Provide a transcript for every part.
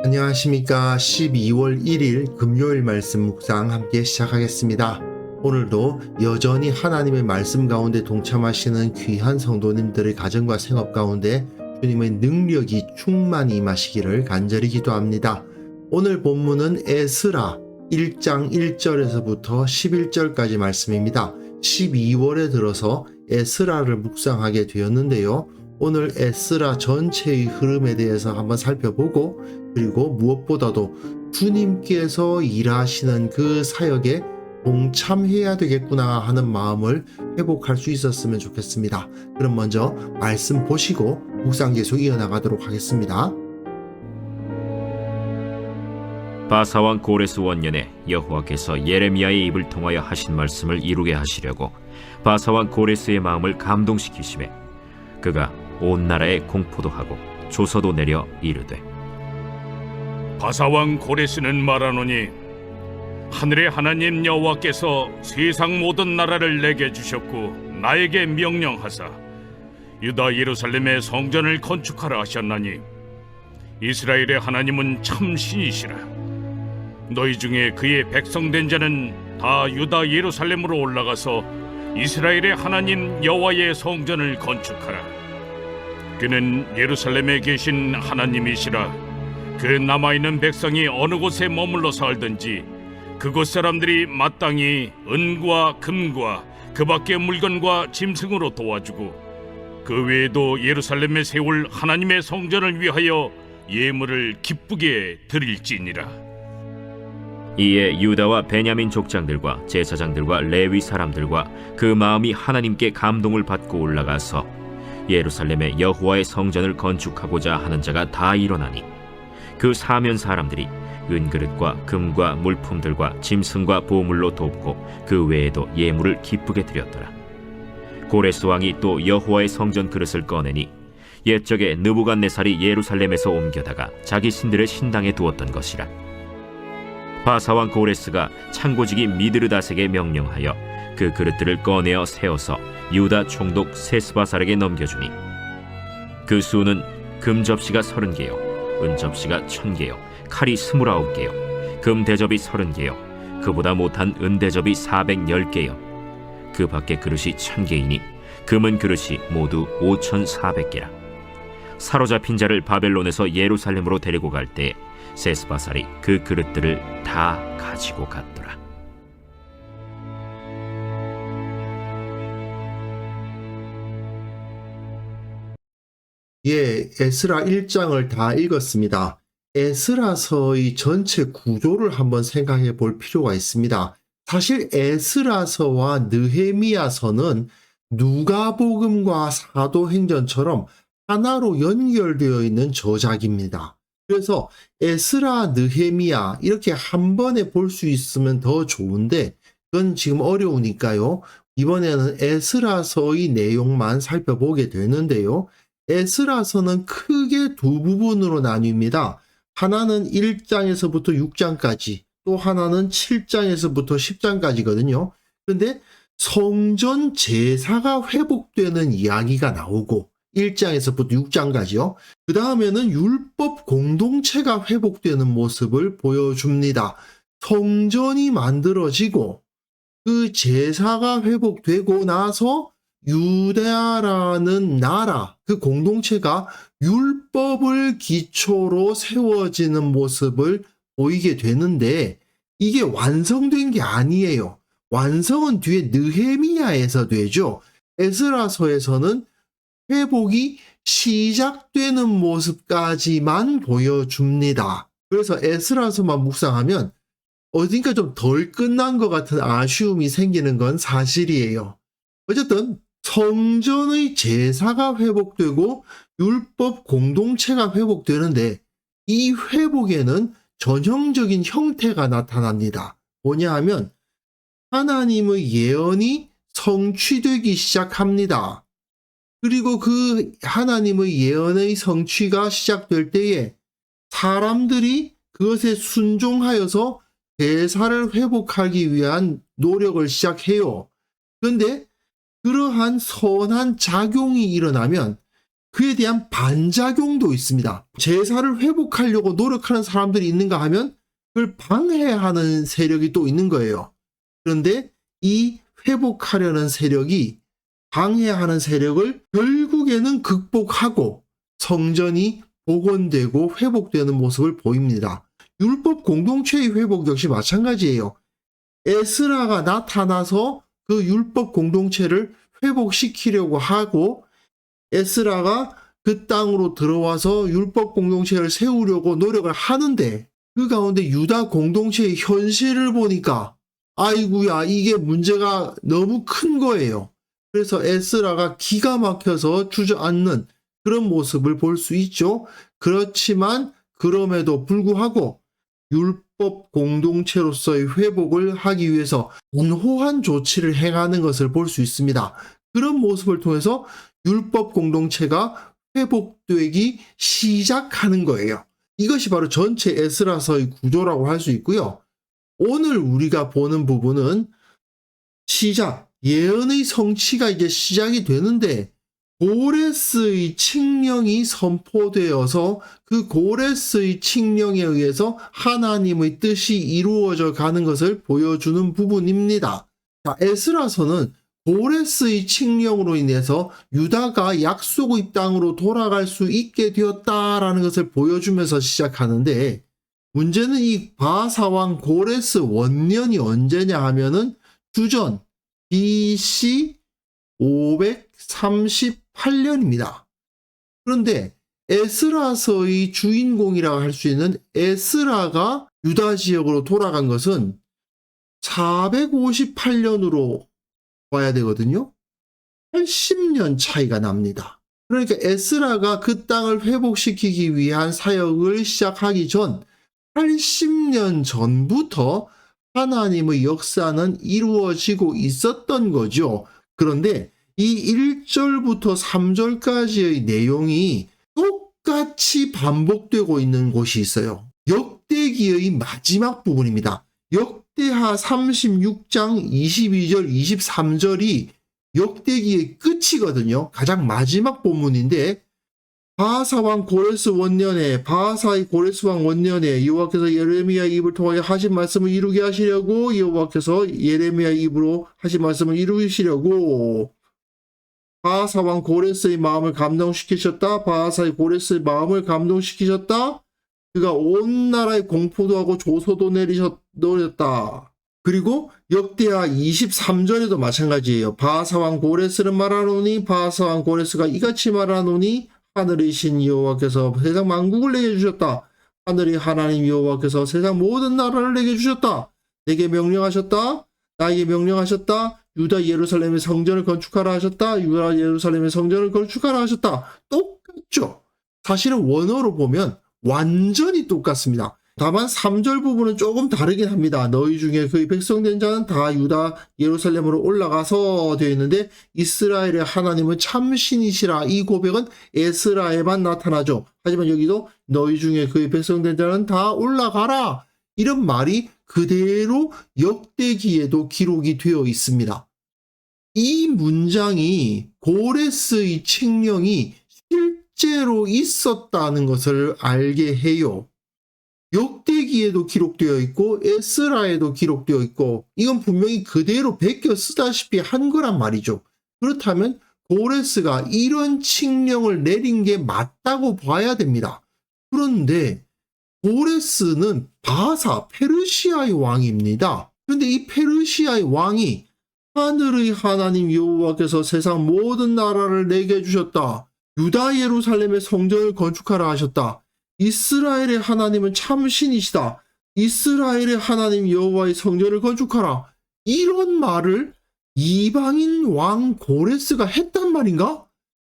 안녕하십니까. 12월 1일 금요일 말씀 묵상 함께 시작하겠습니다. 오늘도 여전히 하나님의 말씀 가운데 동참하시는 귀한 성도님들의 가정과 생업 가운데 주님의 능력이 충만히 임하시기를 간절히 기도합니다. 오늘 본문은 에스라 1장 1절에서부터 11절까지 말씀입니다. 12월에 들어서 에스라를 묵상하게 되었는데요. 오늘 에스라 전체의 흐름에 대해서 한번 살펴보고, 그리고 무엇보다도 주님께서 일하시는 그 사역에 동참해야 되겠구나 하는 마음을 회복할 수 있었으면 좋겠습니다. 그럼 먼저 말씀 보시고 묵상 계속 이어나가도록 하겠습니다. 바사왕 고레스 원년에 여호와께서 예레미야의 입을 통하여 하신 말씀을 이루게 하시려고 바사왕 고레스의 마음을 감동시키시매 그가 온 나라에 공포도 하고 조서도 내려 이르되, 바사왕 고레스는 말하노니 하늘의 하나님 여호와께서 세상 모든 나라를 내게 주셨고 나에게 명령하사 유다 예루살렘의 성전을 건축하라 하셨나니 이스라엘의 하나님은 참 신이시라. 너희 중에 그의 백성된 자는 다 유다 예루살렘으로 올라가서 이스라엘의 하나님 여호와의 성전을 건축하라. 그는 예루살렘에 계신 하나님이시라. 그 남아있는 백성이 어느 곳에 머물러 살든지 그곳 사람들이 마땅히 은과 금과 그 밖의 물건과 짐승으로 도와주고 그 외에도 예루살렘에 세울 하나님의 성전을 위하여 예물을 기쁘게 드릴지니라. 이에 유다와 베냐민 족장들과 제사장들과 레위 사람들과 그 마음이 하나님께 감동을 받고 올라가서 예루살렘에 여호와의 성전을 건축하고자 하는 자가 다 일어나니 그 사면 사람들이 은그릇과 금과 물품들과 짐승과 보물로 돕고 그 외에도 예물을 기쁘게 드렸더라. 고레스 왕이 또 여호와의 성전 그릇을 꺼내니 옛적에 느부갓네살이 예루살렘에서 옮겨다가 자기 신들의 신당에 두었던 것이라. 바사왕 고레스가 창고지기 미드르다색에 명령하여 그 그릇들을 꺼내어 세워서 유다 총독 세스바살에게 넘겨주니 그 수는 금 접시가 30개요 은 접시가 1000개요 칼이 29개요 금 대접이 30개요 그보다 못한 은 대접이 410개요 그 밖에 그릇이 1000개이니 금은 그릇이 모두 5400개라. 사로잡힌 자를 바벨론에서 예루살렘으로 데리고 갈 때 세스바살이 그 그릇들을 다 가지고 갔더라. 에스라 1장을 다 읽었습니다. 에스라서의 전체 구조를 한번 생각해 볼 필요가 있습니다. 사실 에스라서와 느헤미야서는 누가복음과 사도행전처럼 하나로 연결되어 있는 저작입니다. 그래서 에스라, 느헤미야 이렇게 한 번에 볼 수 있으면 더 좋은데 그건 지금 어려우니까요. 이번에는 에스라서의 내용만 살펴보게 되는데요. 에스라서는 크게 두 부분으로 나뉩니다. 하나는 1장에서부터 6장까지, 또 하나는 7장에서부터 10장까지거든요. 근데 성전 제사가 회복되는 이야기가 나오고 1장에서부터 6장까지요. 그 다음에는 율법 공동체가 회복되는 모습을 보여줍니다. 성전이 만들어지고 그 제사가 회복되고 나서 유대라는 나라, 그 공동체가 율법을 기초로 세워지는 모습을 보이게 되는데 이게 완성된 게 아니에요. 완성은 뒤에 느헤미야에서 되죠. 에스라서에서는 회복이 시작되는 모습까지만 보여줍니다. 그래서 에스라서만 묵상하면 어딘가 좀 덜 끝난 것 같은 아쉬움이 생기는 건 사실이에요. 어쨌든 성전의 제사가 회복되고 율법 공동체가 회복되는데 이 회복에는 전형적인 형태가 나타납니다. 뭐냐 하면 하나님의 예언이 성취되기 시작합니다. 그리고 그 하나님의 예언의 성취가 시작될 때에 사람들이 그것에 순종하여서 제사를 회복하기 위한 노력을 시작해요. 그런데 그러한 선한 작용이 일어나면 그에 대한 반작용도 있습니다. 제사를 회복하려고 노력하는 사람들이 있는가 하면 그걸 방해하는 세력이 또 있는 거예요. 그런데 이 회복하려는 세력이 방해하는 세력을 결국에는 극복하고 성전이 복원되고 회복되는 모습을 보입니다. 율법 공동체의 회복 역시 마찬가지예요. 에스라가 나타나서 그 율법 공동체를 회복시키려고 하고 에스라가 그 땅으로 들어와서 율법 공동체를 세우려고 노력을 하는데 그 가운데 유다 공동체의 현실을 보니까 아이구야 이게 문제가 너무 큰 거예요. 그래서 에스라가 기가 막혀서 주저앉는 그런 모습을 볼 수 있죠. 그렇지만 그럼에도 불구하고 율법 공동체로서의 회복을 하기 위해서 온호한 조치를 행하는 것을 볼 수 있습니다. 그런 모습을 통해서 율법 공동체가 회복되기 시작하는 거예요. 이것이 바로 전체 에스라서의 구조라고 할 수 있고요. 오늘 우리가 보는 부분은 시작, 예언의 성취가 이제 시작이 되는데 고레스의 칙령이 선포되어서 그 고레스의 칙령에 의해서 하나님의 뜻이 이루어져 가는 것을 보여주는 부분입니다. 자, 에스라서는 고레스의 칙령으로 인해서 유다가 약속의 땅으로 돌아갈 수 있게 되었다라는 것을 보여주면서 시작하는데 문제는 이 바사왕 고레스 원년이 언제냐 하면은 주전 BC 538년입니다. 그런데 에스라서의 주인공이라고 할 수 있는 에스라가 유다 지역으로 돌아간 것은 458년으로 봐야 되거든요. 80년 차이가 납니다. 그러니까 에스라가 그 땅을 회복시키기 위한 사역을 시작하기 전 80년 전부터 하나님의 역사는 이루어지고 있었던 거죠. 그런데 이 1절부터 3절까지의 내용이 똑같이 반복되고 있는 곳이 있어요. 역대기의 마지막 부분입니다. 역대하 36장 22절 23절이 역대기의 끝이거든요. 가장 마지막 본문인데 바하사왕 고레스 원년에 바하사의 고레스 왕 원년에 여호와께서 예레미야의 입을 통하여 하신 말씀을 이루게 하시려고 여호와께서 예레미야의 입으로 하신 말씀을 이루시려고 바하사왕 고레스의 마음을 감동시키셨다. 바하사의 고레스의 마음을 감동시키셨다. 그가 온 나라에 공포도 하고 조소도 내리셨다. 그리고 역대하 23절에도 마찬가지예요. 바하사왕 고레스는 말하노니 바하사왕 고레스가 이같이 말하노니 하늘의 신 여호와께서 세상 만국을 내게 주셨다. 하늘의 하나님 여호와께서 세상 모든 나라를 내게 주셨다. 내게 명령하셨다. 나에게 명령하셨다. 유다 예루살렘의 성전을 건축하라 하셨다. 유다 예루살렘의 성전을 건축하라 하셨다. 똑같죠. 사실은 원어로 보면 완전히 똑같습니다. 다만 3절 부분은 조금 다르긴 합니다. 너희 중에 그의 백성된 자는 다 유다 예루살렘으로 올라가서 되어 있는데 이스라엘의 하나님은 참신이시라. 이 고백은 에스라에만 나타나죠. 하지만 여기도 너희 중에 그의 백성된 자는 다 올라가라. 이런 말이 그대로 역대기에도 기록이 되어 있습니다. 이 문장이 고레스의 칙령이 실제로 있었다는 것을 알게 해요. 역대기에도 기록되어 있고 에스라에도 기록되어 있고 이건 분명히 그대로 베껴 쓰다시피 한 거란 말이죠. 그렇다면 고레스가 이런 칙령을 내린 게 맞다고 봐야 됩니다. 그런데 고레스는 바사 페르시아의 왕입니다. 그런데 이 페르시아의 왕이 하늘의 하나님 여호와께서 세상 모든 나라를 내게 주셨다. 유다 예루살렘의 성전을 건축하라 하셨다. 이스라엘의 하나님은 참신이시다. 이스라엘의 하나님 여호와의 성전을 건축하라. 이런 말을 이방인 왕 고레스가 했단 말인가?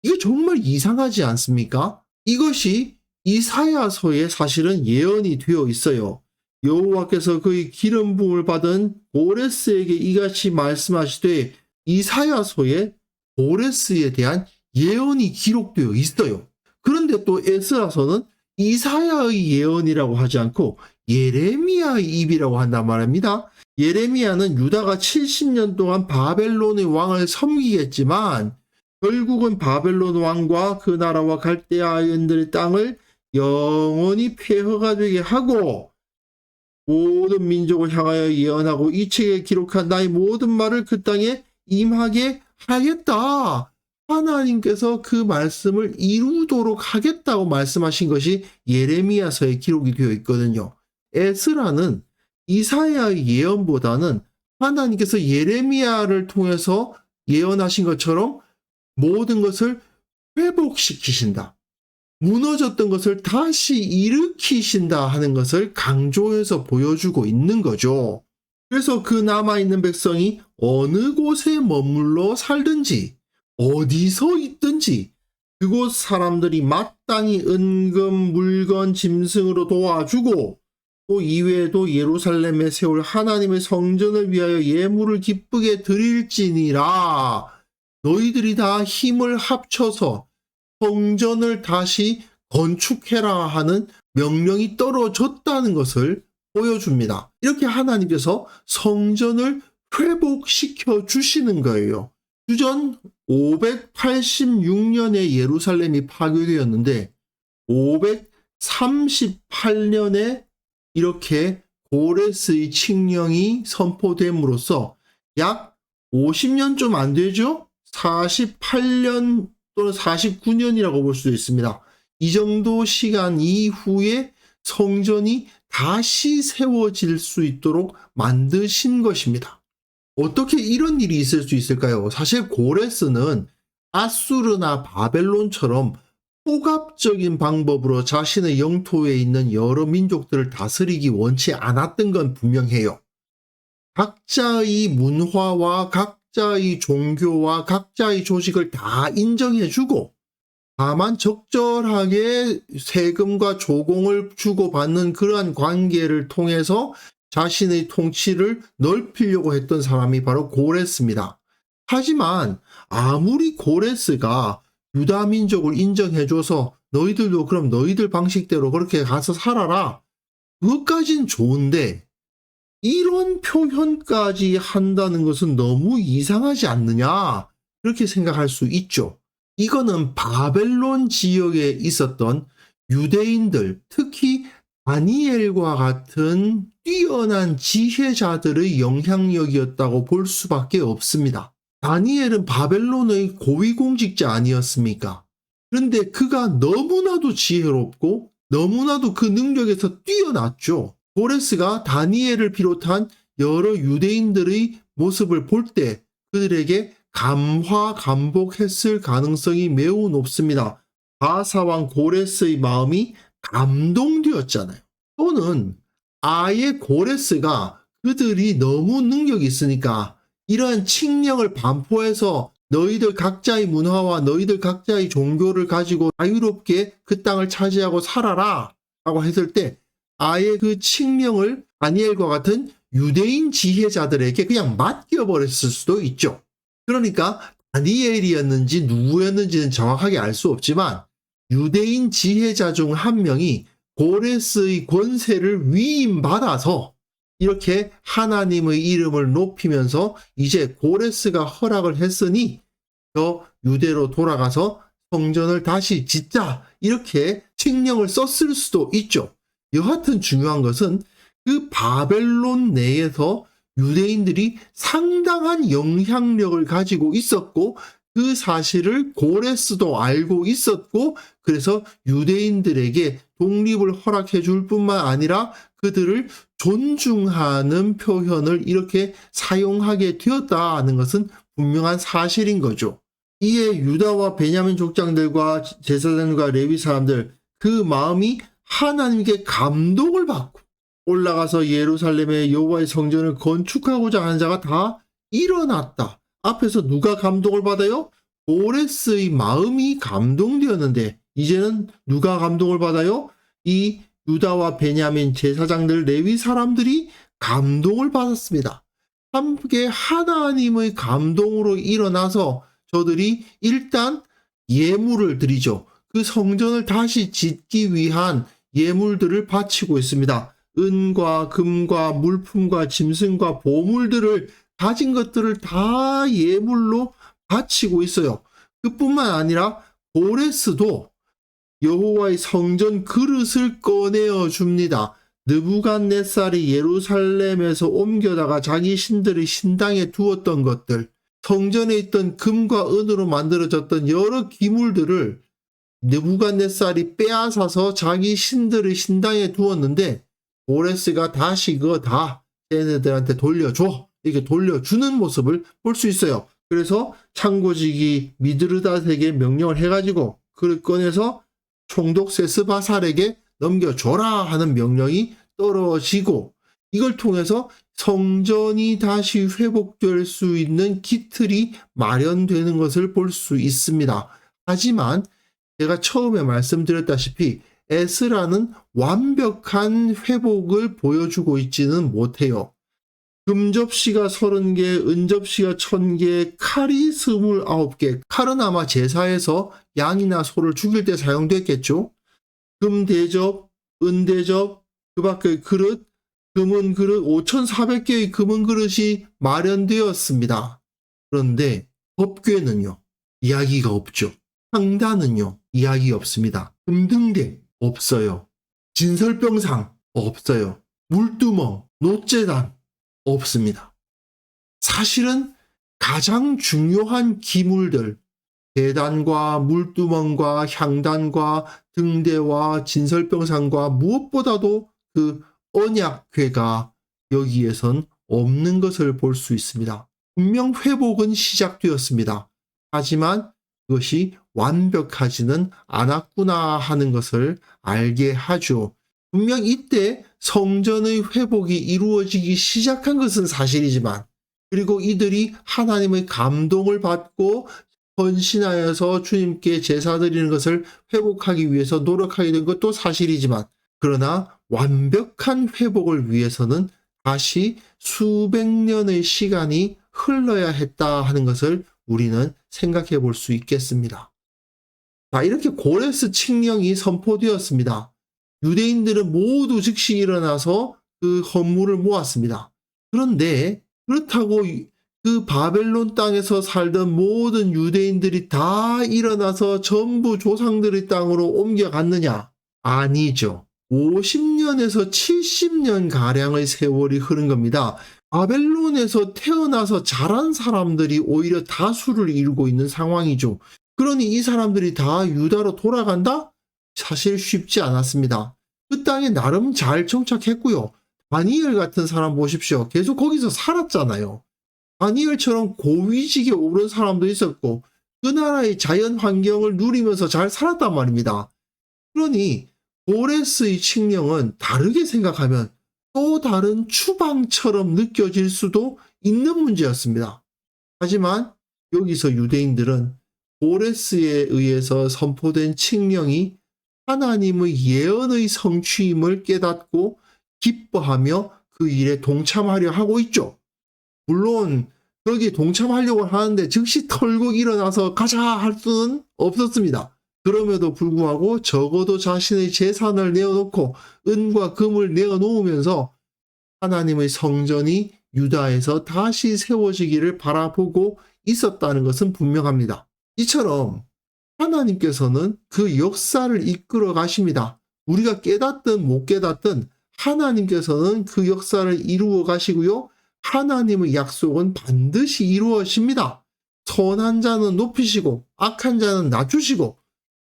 이게 정말 이상하지 않습니까? 이것이 이사야서에 사실은 예언이 되어 있어요. 여호와께서 그의 기름 부음을 받은 고레스에게 이같이 말씀하시되 이사야서에 고레스에 대한 예언이 기록되어 있어요. 그런데 또 에스라서는 이사야의 예언이라고 하지 않고 예레미야의 입이라고 한단 말입니다. 예레미야는 유다가 70년 동안 바벨론의 왕을 섬기겠지만 결국은 바벨론 왕과 그 나라와 갈대아인들의 땅을 영원히 폐허가 되게 하고 모든 민족을 향하여 예언하고 이 책에 기록한 나의 모든 말을 그 땅에 임하게 하겠다. 하나님께서 그 말씀을 이루도록 하겠다고 말씀하신 것이 예레미야서에 기록이 되어 있거든요. 에스라는 이사야의 예언보다는 하나님께서 예레미야를 통해서 예언하신 것처럼 모든 것을 회복시키신다. 무너졌던 것을 다시 일으키신다 하는 것을 강조해서 보여주고 있는 거죠. 그래서 그 남아있는 백성이 어느 곳에 머물러 살든지 어디서 있든지 그곳 사람들이 마땅히 은금, 물건, 짐승으로 도와주고 또 이외에도 예루살렘에 세울 하나님의 성전을 위하여 예물을 기쁘게 드릴지니라. 너희들이 다 힘을 합쳐서 성전을 다시 건축해라 하는 명령이 떨어졌다는 것을 보여줍니다. 이렇게 하나님께서 성전을 회복시켜 주시는 거예요. 주전 586년에 예루살렘이 파괴되었는데 538년에 이렇게 고레스의 칙령이 선포됨으로써 약 50년 좀 안 되죠? 48년 또는 49년이라고 볼 수도 있습니다. 이 정도 시간 이후에 성전이 다시 세워질 수 있도록 만드신 것입니다. 어떻게 이런 일이 있을 수 있을까요? 사실 고레스는 아수르나 바벨론처럼 포갑적인 방법으로 자신의 영토에 있는 여러 민족들을 다스리기 원치 않았던 건 분명해요. 각자의 문화와 각자의 종교와 각자의 조직을 다 인정해주고 다만 적절하게 세금과 조공을 주고받는 그러한 관계를 통해서 자신의 통치를 넓히려고 했던 사람이 바로 고레스입니다. 하지만 아무리 고레스가 유다 민족을 인정해줘서 너희들도 그럼 너희들 방식대로 그렇게 가서 살아라. 그것까진 좋은데 이런 표현까지 한다는 것은 너무 이상하지 않느냐? 그렇게 생각할 수 있죠. 이거는 바벨론 지역에 있었던 유대인들, 특히 다니엘과 같은 뛰어난 지혜자들의 영향력이었다고 볼 수밖에 없습니다. 다니엘은 바벨론의 고위공직자 아니었습니까? 그런데 그가 너무나도 지혜롭고 너무나도 그 능력에서 뛰어났죠. 고레스가 다니엘을 비롯한 여러 유대인들의 모습을 볼 때 그들에게 감화감복했을 가능성이 매우 높습니다. 바사왕 고레스의 마음이 감동되었잖아요. 또는 아예 고레스가 그들이 너무 능력이 있으니까 이러한 칙령을 반포해서 너희들 각자의 문화와 너희들 각자의 종교를 가지고 자유롭게 그 땅을 차지하고 살아라 라고 했을 때 아예 그 칙령을 다니엘과 같은 유대인 지혜자들에게 그냥 맡겨버렸을 수도 있죠. 그러니까 다니엘이었는지 누구였는지는 정확하게 알 수 없지만 유대인 지혜자 중 한 명이 고레스의 권세를 위임받아서 이렇게 하나님의 이름을 높이면서 이제 고레스가 허락을 했으니 저 유대로 돌아가서 성전을 다시 짓자 이렇게 칙령을 썼을 수도 있죠. 여하튼 중요한 것은 그 바벨론 내에서 유대인들이 상당한 영향력을 가지고 있었고 그 사실을 고레스도 알고 있었고 그래서 유대인들에게 독립을 허락해 줄 뿐만 아니라 그들을 존중하는 표현을 이렇게 사용하게 되었다는 것은 분명한 사실인 거죠. 이에 유다와 베냐민 족장들과 제사장과 레위 사람들 그 마음이 하나님께 감동을 받고 올라가서 예루살렘의 여호와의 성전을 건축하고자 하는 자가 다 일어났다. 앞에서 누가 감동을 받아요? 고레스의 마음이 감동되었는데 이제는 누가 감동을 받아요? 이 유다와 베냐민 제사장들 레위 사람들이 감동을 받았습니다. 함께 하나님의 감동으로 일어나서 저들이 일단 예물을 드리죠. 그 성전을 다시 짓기 위한 예물들을 바치고 있습니다. 은과 금과 물품과 짐승과 보물들을 가진 것들을 다 예물로 바치고 있어요. 그뿐만 아니라 고레스도 여호와의 성전 그릇을 꺼내어 줍니다. 느부갓네살이 예루살렘에서 옮겨다가 자기 신들의 신당에 두었던 것들, 성전에 있던 금과 은으로 만들어졌던 여러 기물들을 느부갓네살이 빼앗아서 자기 신들의 신당에 두었는데 고레스가 다시 그거 다 쟤네들한테 돌려줘, 이렇게 돌려주는 모습을 볼 수 있어요. 그래서 창고지기 미드르닷에게 명령을 해가지고 그를 꺼내서 총독 세스바살에게 넘겨줘라 하는 명령이 떨어지고, 이걸 통해서 성전이 다시 회복될 수 있는 기틀이 마련되는 것을 볼 수 있습니다. 하지만 제가 처음에 말씀드렸다시피 에스라는 완벽한 회복을 보여주고 있지는 못해요. 금접시가 30개, 은접시가 1000개, 칼이 29개. 칼은 아마 제사에서 양이나 소를 죽일 때 사용됐겠죠. 금대접, 은대접, 그 밖의 그릇, 금은 그릇, 5400개의 금은 그릇이 마련되었습니다. 그런데 법궤는요, 이야기가 없죠. 상단은요, 이야기 없습니다. 금등대 없어요. 진설병상 없어요. 물두멍, 노제단 없습니다. 사실은 가장 중요한 기물들, 제단과 물두멍과 향단과 등대와 진설병상과 무엇보다도 그 언약궤가 여기에선 없는 것을 볼 수 있습니다. 분명 회복은 시작되었습니다. 하지만 그것이 완벽하지는 않았구나 하는 것을 알게 하죠. 분명 이때 성전의 회복이 이루어지기 시작한 것은 사실이지만, 그리고 이들이 하나님의 감동을 받고 헌신하여서 주님께 제사 드리는 것을 회복하기 위해서 노력하게 된 것도 사실이지만, 그러나 완벽한 회복을 위해서는 다시 수백 년의 시간이 흘러야 했다 하는 것을 우리는 생각해 볼 수 있겠습니다. 자, 이렇게 고레스 칙령이 선포되었습니다. 유대인들은 모두 즉시 일어나서 그 헌물을 모았습니다. 그런데 그렇다고 그 바벨론 땅에서 살던 모든 유대인들이 다 일어나서 전부 조상들의 땅으로 옮겨갔느냐? 아니죠. 50년에서 70년 가량의 세월이 흐른 겁니다. 바벨론에서 태어나서 자란 사람들이 오히려 다수를 이루고 있는 상황이죠. 그러니 이 사람들이 다 유다로 돌아간다? 사실 쉽지 않았습니다. 그 땅에 나름 잘 정착했고요. 다니엘 같은 사람 보십시오. 계속 거기서 살았잖아요. 다니엘처럼 고위직에 오른 사람도 있었고 그 나라의 자연 환경을 누리면서 잘 살았단 말입니다. 그러니 고레스의 칙령은 다르게 생각하면 또 다른 추방처럼 느껴질 수도 있는 문제였습니다. 하지만 여기서 유대인들은 고레스에 의해서 선포된 칙령이 하나님의 예언의 성취임을 깨닫고 기뻐하며 그 일에 동참하려 하고 있죠. 물론 거기에 동참하려고 하는데 즉시 털고 일어나서 가자 할 수는 없었습니다. 그럼에도 불구하고 적어도 자신의 재산을 내어놓고 은과 금을 내어놓으면서 하나님의 성전이 유다에서 다시 세워지기를 바라보고 있었다는 것은 분명합니다. 이처럼 하나님께서는 그 역사를 이끌어 가십니다. 우리가 깨닫든 못 깨닫든 하나님께서는 그 역사를 이루어 가시고요. 하나님의 약속은 반드시 이루어집니다. 선한 자는 높이시고 악한 자는 낮추시고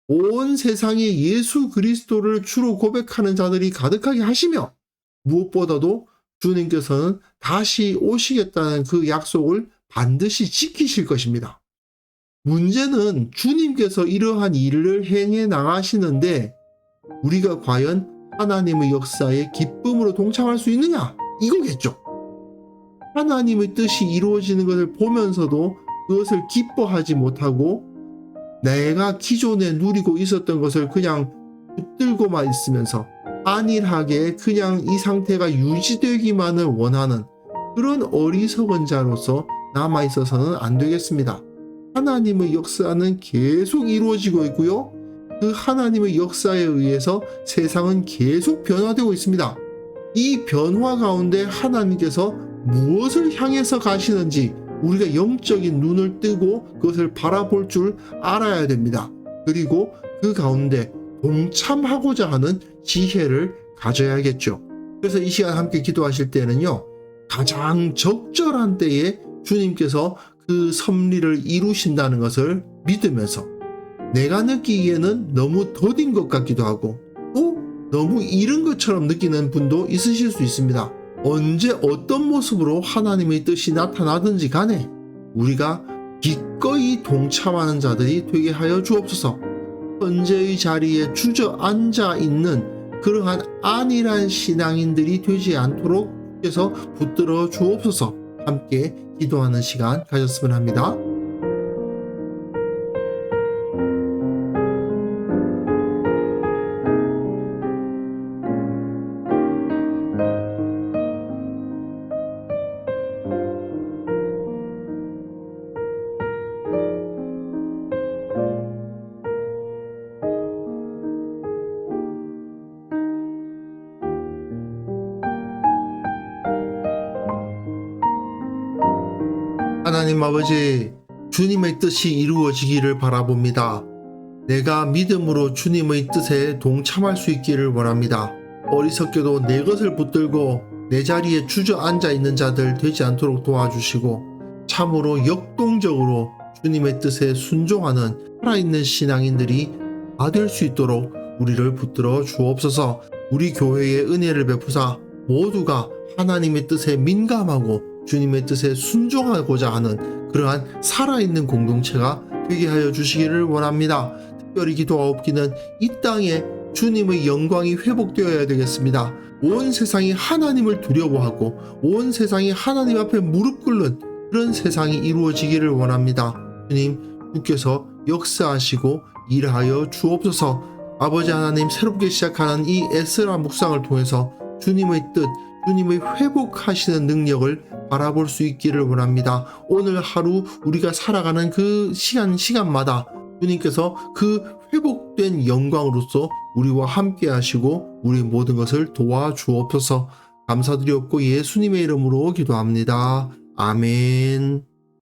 온 세상에 예수 그리스도를 주로 고백하는 자들이 가득하게 하시며, 무엇보다도 주님께서는 다시 오시겠다는 그 약속을 반드시 지키실 것입니다. 문제는 주님께서 이러한 일을 행해 나가시는데 우리가 과연 하나님의 역사에 기쁨으로 동참할 수 있느냐? 이거겠죠. 하나님의 뜻이 이루어지는 것을 보면서도 그것을 기뻐하지 못하고 내가 기존에 누리고 있었던 것을 그냥 붙들고만 있으면서 안일하게 그냥 이 상태가 유지되기만을 원하는 그런 어리석은 자로서 남아있어서는 안 되겠습니다. 하나님의 역사는 계속 이루어지고 있고요. 그 하나님의 역사에 의해서 세상은 계속 변화되고 있습니다. 이 변화 가운데 하나님께서 무엇을 향해서 가시는지 우리가 영적인 눈을 뜨고 그것을 바라볼 줄 알아야 됩니다. 그리고 그 가운데 동참하고자 하는 지혜를 가져야겠죠. 그래서 이 시간 함께 기도하실 때는요, 가장 적절한 때에 주님께서 그 섭리를 이루신다는 것을 믿으면서, 내가 느끼기에는 너무 더딘 것 같기도 하고 또 너무 이른 것처럼 느끼는 분도 있으실 수 있습니다. 언제 어떤 모습으로 하나님의 뜻이 나타나든지 간에 우리가 기꺼이 동참하는 자들이 되게 하여 주옵소서. 현재의 자리에 주저앉아 있는 그러한 안일한 신앙인들이 되지 않도록 주께서 붙들어 주옵소서. 함께 기도하는 시간 가졌으면 합니다. 하나님 아버지, 주님의 뜻이 이루어지기를 바라봅니다. 내가 믿음으로 주님의 뜻에 동참할 수 있기를 원합니다. 어리석게도 내 것을 붙들고 내 자리에 주저앉아 있는 자들 되지 않도록 도와주시고, 참으로 역동적으로 주님의 뜻에 순종하는 살아있는 신앙인들이 다 될 수 있도록 우리를 붙들어 주옵소서. 우리 교회에 은혜를 베푸사 모두가 하나님의 뜻에 민감하고 주님의 뜻에 순종하고자 하는 그러한 살아있는 공동체가 되게 하여 주시기를 원합니다. 특별히 기도하옵기는 이 땅에 주님의 영광이 회복되어야 되겠습니다. 온 세상이 하나님을 두려워하고 온 세상이 하나님 앞에 무릎 꿇는 그런 세상이 이루어지기를 원합니다. 주님, 주께서 역사하시고 일하여 주옵소서. 아버지 하나님, 새롭게 시작하는 이 에스라 묵상을 통해서 주님의 뜻, 주님의 회복하시는 능력을 바라볼 수 있기를 원합니다. 오늘 하루 우리가 살아가는 그 시간마다 주님께서 그 회복된 영광으로서 우리와 함께 하시고 우리 모든 것을 도와주옵소서. 감사드리옵고 예수님의 이름으로 기도합니다. 아멘.